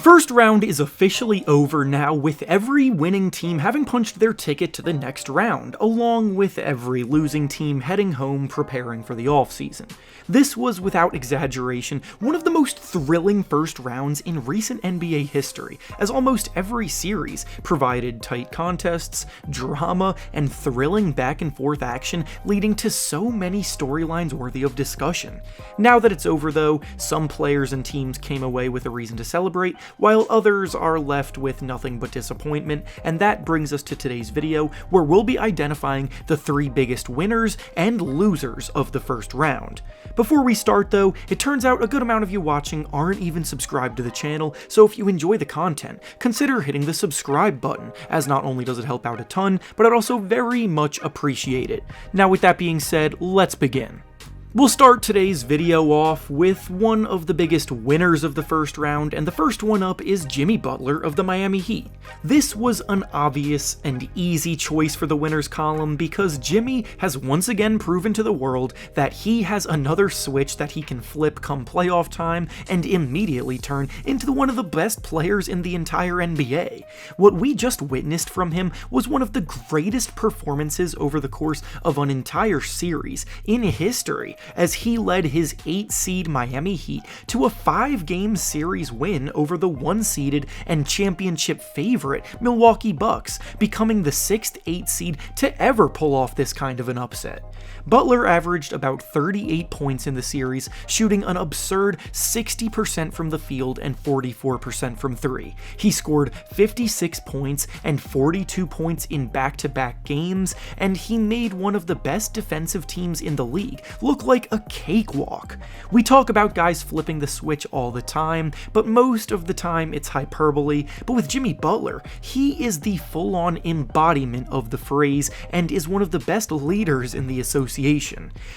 first round is officially over now, with every winning team having punched their ticket to the next round, along with every losing team heading home preparing for the offseason. This was, without exaggeration, one of the most thrilling first rounds in recent NBA history, as almost every series provided tight contests, drama, and thrilling back-and-forth action, leading to so many storylines worthy of discussion. Now that it's over though, some players and teams came away with a reason to celebrate, while others are left with nothing but disappointment, and that brings us to today's video, where we'll be identifying the 3 biggest winners and losers of the first round. Before we start though, it turns out a good amount of you watching aren't even subscribed to the channel, so if you enjoy the content, consider hitting the subscribe button, as not only does it help out a ton, but I'd also very much appreciate it. Now with that being said, let's begin. We'll start today's video off with one of the biggest winners of the first round, and the first one up is Jimmy Butler of the Miami Heat. This was an obvious and easy choice for the winners column because Jimmy has once again proven to the world that he has another switch that he can flip come playoff time and immediately turn into one of the best players in the entire NBA. What we just witnessed from him was one of the greatest performances over the course of an entire series in history, as he led his 8-seed Miami Heat to a 5-game series win over the 1-seeded and championship favorite Milwaukee Bucks, becoming the 6th 8-seed to ever pull off this kind of an upset. Butler averaged about 38 points in the series, shooting an absurd 60% from the field and 44% from 3. He scored 56 points and 42 points in back-to-back games, and he made one of the best defensive teams in the league look like a cakewalk. We talk about guys flipping the switch all the time, but most of the time it's hyperbole, but with Jimmy Butler, he is the full-on embodiment of the phrase and is one of the best leaders in the association.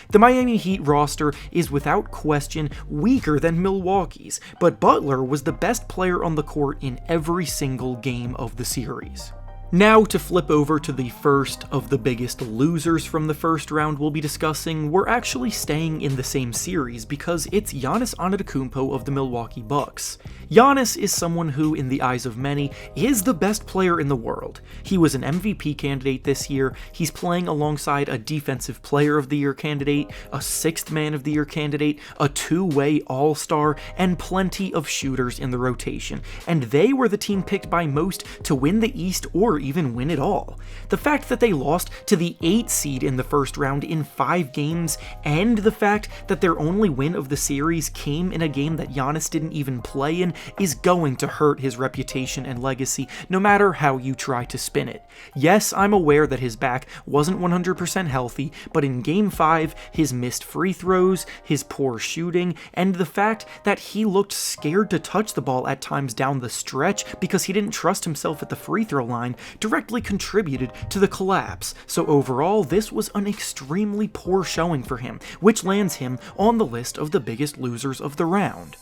The Miami Heat roster is without question weaker than Milwaukee's, but Butler was the best player on the court in every single game of the series. Now to flip over to the first of the biggest losers from the first round we'll be discussing, we're actually staying in the same series because it's Giannis Antetokounmpo of the Milwaukee Bucks. Giannis is someone who, in the eyes of many, is the best player in the world. He was an MVP candidate this year, he's playing alongside a Defensive Player of the Year candidate, a 6th Man of the Year candidate, a 2-way All-Star, and plenty of shooters in the rotation, and they were the team picked by most to win the East or even win it all. The fact that they lost to the 8 seed in the first round in 5 games, and the fact that their only win of the series came in a game that Giannis didn't even play in, is going to hurt his reputation and legacy no matter how you try to spin it. Yes, I'm aware that his back wasn't 100% healthy, but in Game 5, his missed free throws, his poor shooting, and the fact that he looked scared to touch the ball at times down the stretch because he didn't trust himself at the free throw line directly contributed to the collapse. So overall, this was an extremely poor showing for him, which lands him on the list of the biggest losers of the round.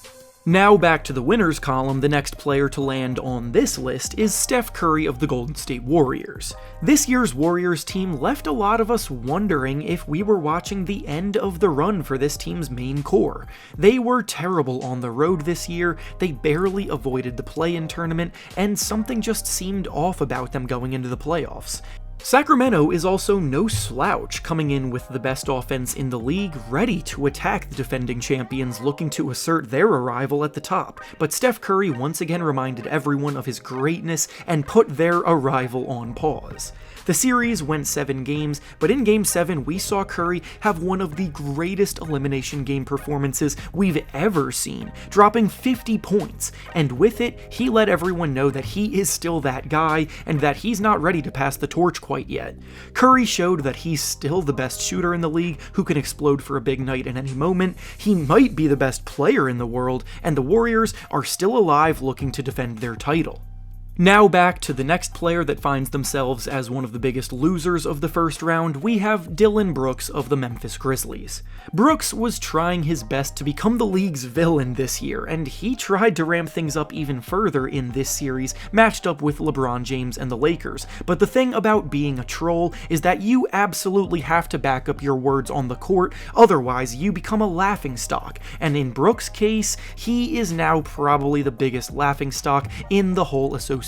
Now back to the winners column, the next player to land on this list is Steph Curry of the Golden State Warriors. This year's Warriors team left a lot of us wondering if we were watching the end of the run for this team's main core. They were terrible on the road this year, they barely avoided the play-in tournament, and something just seemed off about them going into the playoffs. Sacramento is also no slouch, coming in with the best offense in the league, ready to attack the defending champions looking to assert their arrival at the top, but Steph Curry once again reminded everyone of his greatness and put their arrival on pause. The series went 7 games, but in Game 7 we saw Curry have one of the greatest elimination game performances we've ever seen, dropping 50 points, and with it, he let everyone know that he is still that guy and that he's not ready to pass the torch quite yet. Curry showed that he's still the best shooter in the league who can explode for a big night at any moment, he might be the best player in the world, and the Warriors are still alive looking to defend their title. Now back to the next player that finds themselves as one of the biggest losers of the first round, we have Dillon Brooks of the Memphis Grizzlies. Brooks was trying his best to become the league's villain this year, and he tried to ramp things up even further in this series, matched up with LeBron James and the Lakers. But the thing about being a troll is that you absolutely have to back up your words on the court, otherwise you become a laughingstock, and in Brooks' case, he is now probably the biggest laughingstock in the whole association.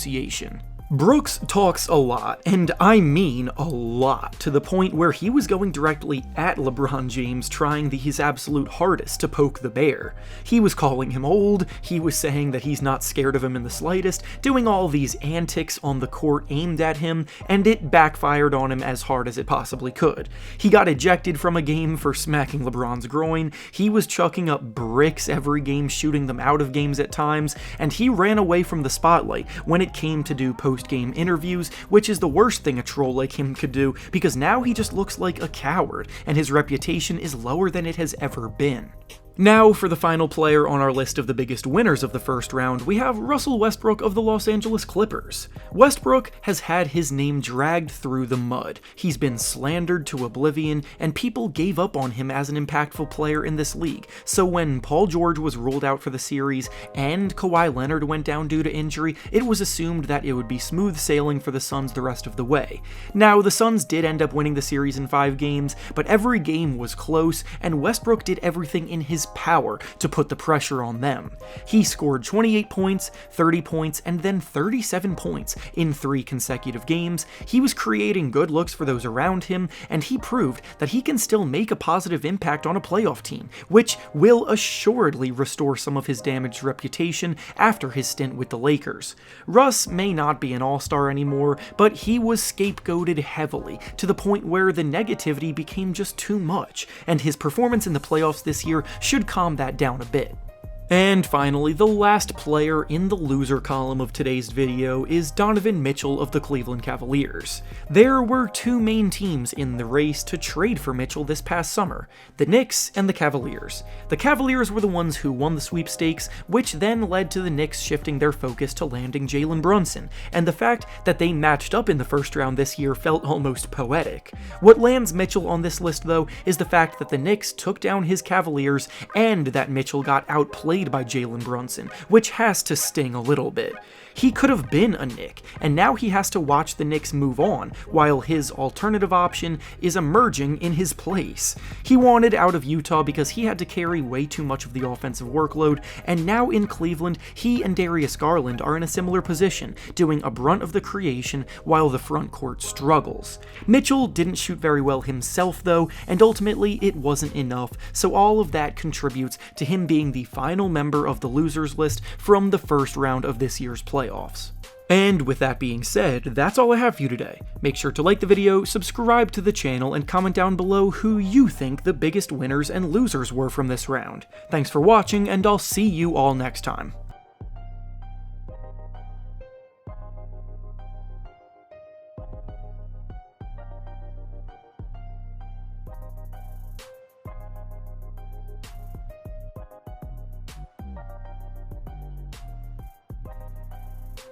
Brooks talks a lot, and I mean a lot, to the point where he was going directly at LeBron James trying his absolute hardest to poke the bear. He was calling him old, he was saying that he's not scared of him in the slightest, doing all these antics on the court aimed at him, and it backfired on him as hard as it possibly could. He got ejected from a game for smacking LeBron's groin, he was chucking up bricks every game, shooting them out of games at times, and he ran away from the spotlight when it came to do post-game interviews, which is the worst thing a troll like him could do, because now he just looks like a coward, and his reputation is lower than it has ever been. Now, for the final player on our list of the biggest winners of the first round, we have Russell Westbrook of the Los Angeles Clippers. Westbrook has had his name dragged through the mud. He's been slandered to oblivion, and people gave up on him as an impactful player in this league. So when Paul George was ruled out for the series, and Kawhi Leonard went down due to injury, it was assumed that it would be smooth sailing for the Suns the rest of the way. Now, the Suns did end up winning the series in 5 games, but every game was close, and Westbrook did everything in his power to put the pressure on them. He scored 28 points, 30 points, and then 37 points in 3 consecutive games. He was creating good looks for those around him, and he proved that he can still make a positive impact on a playoff team, which will assuredly restore some of his damaged reputation after his stint with the Lakers. Russ may not be an all-star anymore, but he was scapegoated heavily, to the point where the negativity became just too much, and his performance in the playoffs this year should calm that down a bit. And finally, the last player in the loser column of today's video is Donovan Mitchell of the Cleveland Cavaliers. There were 2 main teams in the race to trade for Mitchell this past summer, the Knicks and the Cavaliers. The Cavaliers were the ones who won the sweepstakes, which then led to the Knicks shifting their focus to landing Jalen Brunson, and the fact that they matched up in the first round this year felt almost poetic. What lands Mitchell on this list, though, is the fact that the Knicks took down his Cavaliers and that Mitchell got outplayed by Jalen Brunson, which has to sting a little bit. He could have been a Knick, and now he has to watch the Knicks move on, while his alternative option is emerging in his place. He wanted out of Utah because he had to carry way too much of the offensive workload, and now in Cleveland, he and Darius Garland are in a similar position, doing a brunt of the creation while the front court struggles. Mitchell didn't shoot very well himself though, and ultimately it wasn't enough, so all of that contributes to him being the final member of the losers list from the first round of this year's playoffs. And with that being said, that's all I have for you today. Make sure to like the video, subscribe to the channel, and comment down below who you think the biggest winners and losers were from this round. Thanks for watching, and I'll see you all next time.